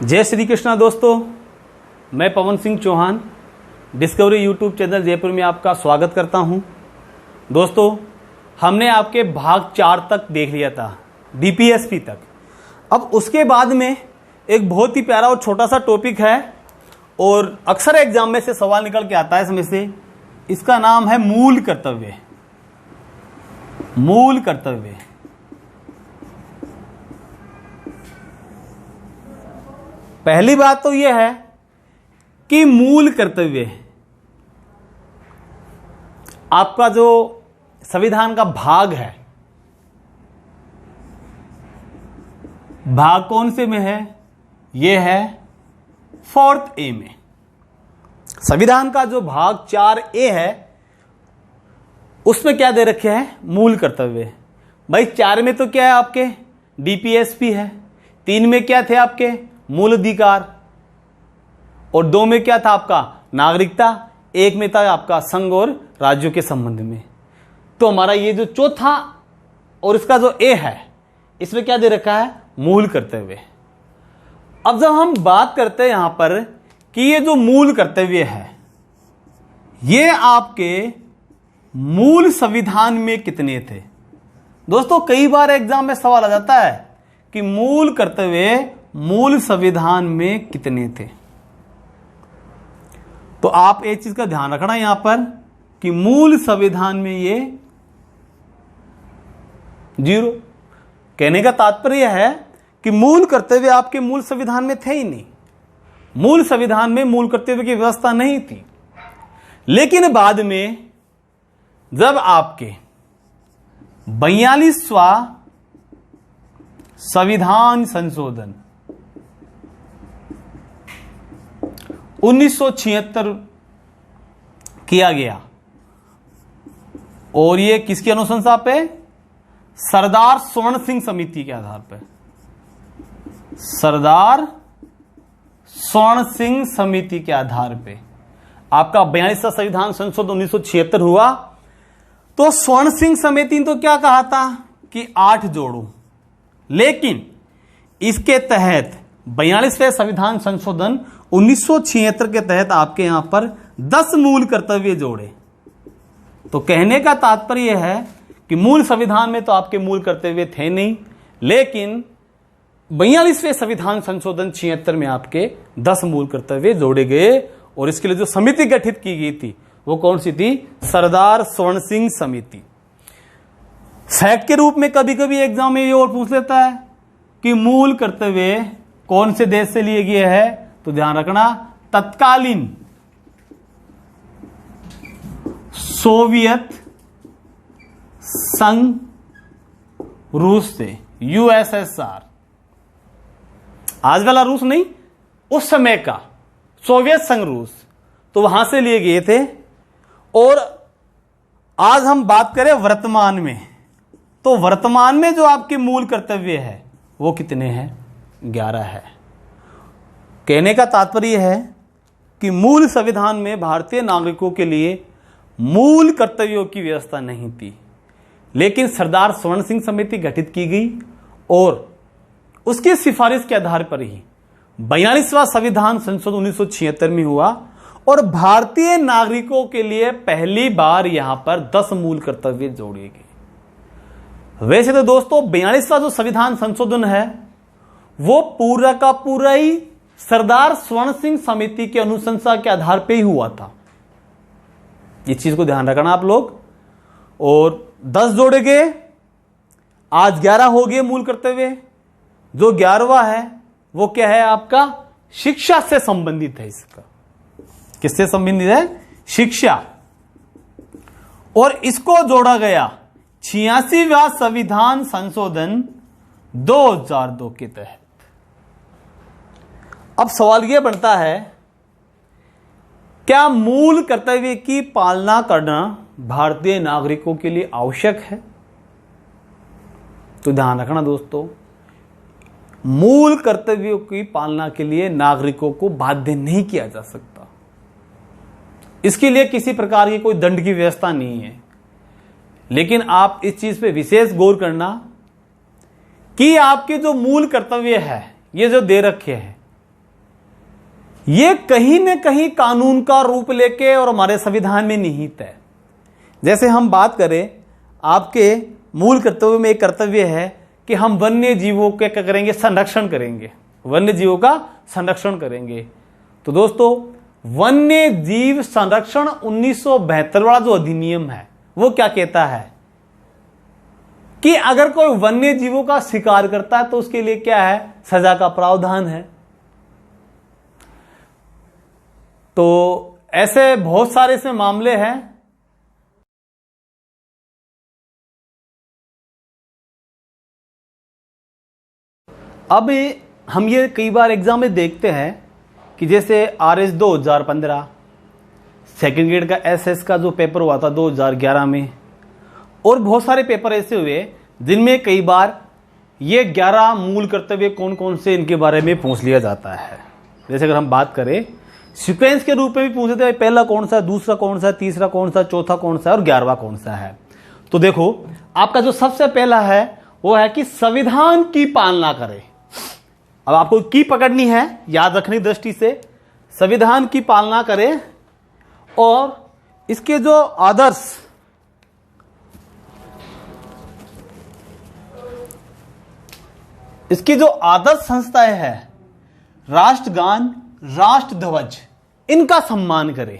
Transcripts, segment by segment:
जय श्री कृष्णा दोस्तों, मैं Pawan Singh Chauhan discovery YouTube channel Jaipur में आपका स्वागत करता हूं। दोस्तों, हमने आपके भाग 4 तक देख लिया था, डीपीएसपी तक। अब उसके बाद में एक बहुत ही प्यारा और छोटा सा टॉपिक है और अक्सर एग्जाम में से सवाल निकल के आता है इसमें से। इसका नाम है मूल कर्तव्य। मूल कर्तव्य पहली बात तो यह है कि मूल कर्तव्य आपका जो संविधान का भाग है, भाग कौन से में है? यह है 4th ए में। संविधान का जो भाग 4A है उसमें क्या दे रखे हैं? मूल कर्तव्य। भाई 4 में तो क्या है आपके? डीपीएसपी है। 3 में क्या थे आपके? मूल अधिकार। और 2 में क्या था आपका? नागरिकता। 1 में था आपका संघ और राज्यों के संबंध में। तो हमारा ये जो चौथा और इसका जो ए है, इसमें क्या दे रखा है? मूल कर्तव्य। अब जब हम बात करते हैं यहां पर कि ये जो मूल कर्तव्य है, ये आपके मूल संविधान में कितने थे? दोस्तों, कई बार एग्जाम में सवाल आ जाता है कि मूल कर्तव्य मूल संविधान में कितने थे। तो आप एक चीज का ध्यान रखना यहां पर कि मूल संविधान में ये 0। कहने का तात्पर्य है कि मूल कर्तव्य आपके मूल संविधान में थे ही नहीं। मूल संविधान में मूल कर्तव्य की व्यवस्था नहीं थी। लेकिन बाद में जब आपके 42वां संविधान संशोधन 1976 किया गया, और ये किसकी अनुशंसा पे? सरदार स्वर्ण सिंह समिति के आधार पर। सरदार स्वर्ण सिंह समिति के आधार पे आपका 42वां संविधान संशोधन 1976 हुआ। तो स्वर्ण सिंह समिति ने तो क्या कहा था कि 8 जोड़ो, लेकिन इसके तहत 42वें संविधान संशोधन 1976 के तहत आपके यहां पर 10 मूल कर्तव्य जोड़े। तो कहने का तात्पर्य है कि मूल संविधान में तो आपके मूल कर्तव्य थे नहीं, लेकिन 42वें संविधान संशोधन 76 में आपके 10 मूल कर्तव्य जोड़े गए। और इसके लिए जो समिति गठित की गई थी वो कौन सी थी? सरदार स्वर्ण सिंह समिति। फैक्ट के रूप में कभी कभी एग्जाम में ये और पूछ लेता है कि मूल कर्तव्य कौन से देश से लिए गए हैं? तो ध्यान रखना, तत्कालीन सोवियत संघ रूस से, यूएसएसआर। आज वाला रूस नहीं, उस समय का सोवियत संघ रूस, तो वहां से लिए गए थे। और आज हम बात करें वर्तमान में, तो वर्तमान में जो आपके मूल कर्तव्य है वो कितने हैं? 11 है। कहने का तात्पर्य है कि मूल संविधान में भारतीय नागरिकों के लिए मूल कर्तव्यों की व्यवस्था नहीं थी, लेकिन सरदार स्वर्ण सिंह समिति गठित की गई और उसकी सिफारिश के आधार पर ही 42वां संविधान संशोधन 1976 में हुआ और भारतीय नागरिकों के लिए पहली बार यहां पर 10 मूल कर्तव्य जोड़े गए। वैसे तो दोस्तों 42वां जो संविधान संशोधन है वो पूरा का पूरा ही सरदार स्वर्ण सिंह समिति की अनुशंसा के आधार पर ही हुआ था। इस चीज को ध्यान रखना आप लोग। और 10 जोड़े गए, आज 11 हो गए मूल कर्तव्य। जो 11वां है वो क्या है आपका? शिक्षा से संबंधित है। इसका किससे संबंधित है? शिक्षा। और इसको जोड़ा गया 86वां संविधान संशोधन 2002 के तहत। अब सवाल यह बनता है, क्या मूल कर्तव्य की पालना करना भारतीय नागरिकों के लिए आवश्यक है? तो ध्यान रखना दोस्तों, मूल कर्तव्यों की पालना के लिए नागरिकों को बाध्य नहीं किया जा सकता। इसके लिए किसी प्रकार की कोई दंड की व्यवस्था नहीं है। लेकिन आप इस चीज पे विशेष गौर करना कि आपके जो मूल कर्तव्य है, ये जो दे रखे हैं, ये कहीं न कहीं कानून का रूप लेके और हमारे संविधान में निहित है। जैसे हम बात करें, आपके मूल कर्तव्य में एक कर्तव्य है कि हम वन्य जीवों के क्या करेंगे, संरक्षण करेंगे, वन्य जीवों का संरक्षण करेंगे। तो दोस्तों, वन्य जीव संरक्षण 1972 वाला जो अधिनियम है वो क्या कहता है कि अगर कोई वन्य जीवों का शिकार करता है तो उसके लिए क्या है, सजा का प्रावधान है। तो ऐसे बहुत सारे इसमें मामले हैं। अब हम ये कई बार एग्जाम में देखते हैं कि जैसे RS 2015 सेकेंड ग्रेड का SS का जो पेपर हुआ था 2011 में, और बहुत सारे पेपर ऐसे हुए जिनमें कई बार ये 11 मूल कर्तव्य कौन कौन से इनके बारे में पूछ लिया जाता है। जैसे अगर हम बात करें सीक्वेंस के रूप में भी पूछते हैं, पहला कौन सा है, दूसरा कौन सा है, तीसरा कौन सा, चौथा कौन सा है और 11वां कौन सा है। तो देखो, आपका जो सबसे पहला है वो है कि संविधान की पालना करें। अब आपको की पकड़नी है, याद रखने की दृष्टि से संविधान की पालना करें और इसके जो आदर्श, इसकी जो आदर्श संस्थाएं हैं, राष्ट्रगान, राष्ट्रध्वज, इनका सम्मान करें।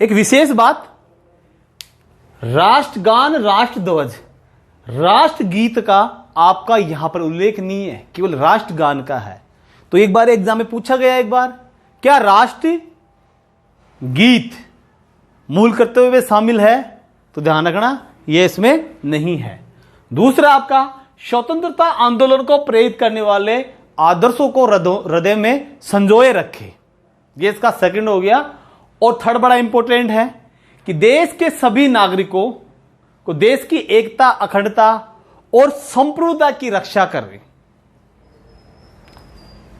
एक विशेष बात, राष्ट्रगान, राष्ट्रध्वज, राष्ट्रगीत का आपका यहां पर उल्लेख नहीं है, केवल राष्ट्रगान का है। तो एक बार एग्जाम में पूछा गया, एक बार क्या राष्ट्र गीत मूल कर्तव्य में शामिल है, तो ध्यान रखना यह इसमें नहीं है। दूसरा, आपका स्वतंत्रता आंदोलन को प्रेरित करने वाले आदर्शों को हृदय में संजोए रखे, ये इसका सेकंड हो गया। और थर्ड बड़ा इंपॉर्टेंट है कि देश के सभी नागरिकों को देश की एकता, अखंडता और संप्रभुता की रक्षा करें।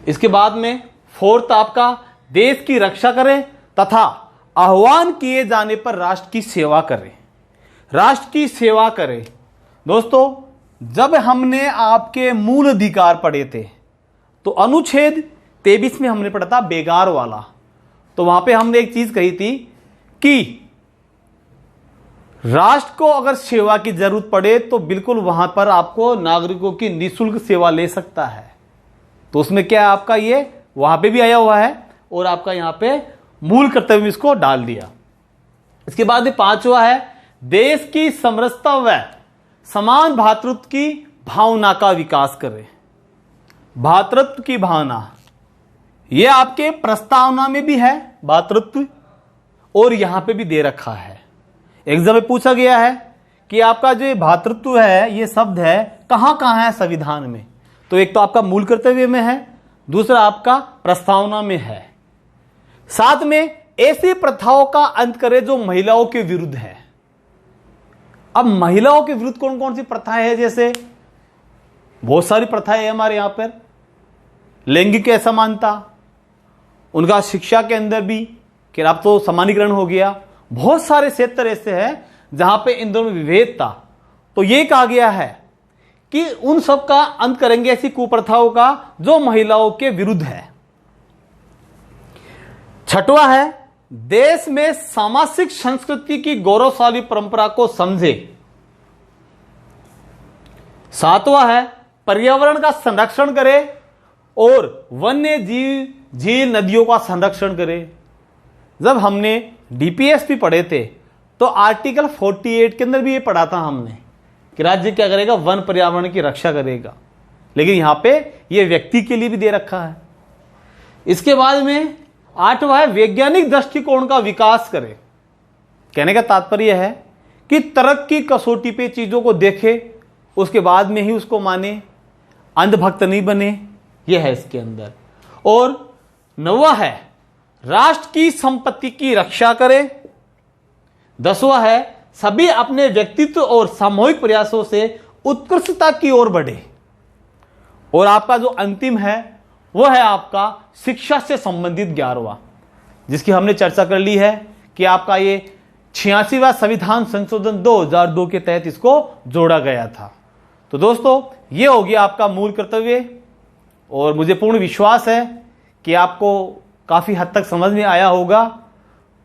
इसके बाद में फोर्थ आपका देश की रक्षा करें तथा आह्वान किए जाने पर राष्ट्र की सेवा करें। राष्ट्र की सेवा करें। दोस्तों, जब हमने आपके मूल अधिकार पढ़े थे तो अनुच्छेद 23 में हमने पढ़ा था बेगार वाला, तो वहां पे हमने एक चीज कही थी कि राष्ट्र को अगर सेवा की जरूरत पड़े तो बिल्कुल वहां पर आपको नागरिकों की निःशुल्क सेवा ले सकता है। तो उसमें क्या है आपका, ये वहां पे भी आया हुआ है और आपका यहां पे मूल कर्तव्य में इसको डाल दिया। इसके बाद पांचवा है देश की समरसता व समान भातृत्व की भावना का विकास करें। भातृत्व की भावना, यह आपके प्रस्तावना में भी है भातृत्व, और यहां पे भी दे रखा है। एग्जाम में पूछा गया है कि आपका जो भातृत्व है, ये शब्द है कहां कहां है संविधान में, तो एक तो आपका मूल कर्तव्य में है, दूसरा आपका प्रस्तावना में है। साथ में ऐसी प्रथाओं का अंत करें जो महिलाओं के विरुद्ध है। अब महिलाओं के विरुद्ध कौन कौन सी प्रथाएं हैं, जैसे बहुत सारी प्रथाएं हैं हमारे यहां पर। लैंगिक असमानता, उनका शिक्षा के अंदर भी कि अब तो समानीकरण हो गया। बहुत सारे क्षेत्र ऐसे हैं जहां पे इन दोनों में विभेद था, तो ये कहा गया है कि उन सब का अंत करेंगे, ऐसी कुप्रथाओं का जो महिलाओं के विरुद्ध है। छठवां है देश में सामाजिक संस्कृति की गौरवशाली परंपरा को समझे। सातवां है पर्यावरण का संरक्षण करे और वन्य जीव, झील, नदियों का संरक्षण करे। जब हमने डीपीएसपी पढ़े थे तो आर्टिकल 48 के अंदर भी ये पढ़ा था हमने कि राज्य क्या करेगा, वन पर्यावरण की रक्षा करेगा, लेकिन यहां पे ये व्यक्ति के लिए भी दे रखा है। इसके बाद में आठवां है वैज्ञानिक दृष्टिकोण का विकास करे। कहने का तात्पर्य है कि तर्क की कसौटी पे चीजों को देखे, उसके बाद में ही उसको माने, अंधभक्त नहीं बने, यह है इसके अंदर। और नौवां है राष्ट्र की संपत्ति की रक्षा करे। 10वां है सभी अपने व्यक्तित्व और सामूहिक प्रयासों से उत्कृष्टता की ओर बढ़े। और आपका जो अंतिम है वो है आपका शिक्षा से संबंधित 11वां, जिसकी हमने चर्चा कर ली है कि आपका ये 86वां संविधान संशोधन 2002 के तहत इसको जोड़ा गया था। तो दोस्तों, ये हो गया आपका मूल कर्तव्य, और मुझे पूर्ण विश्वास है कि आपको काफी हद तक समझ में आया होगा।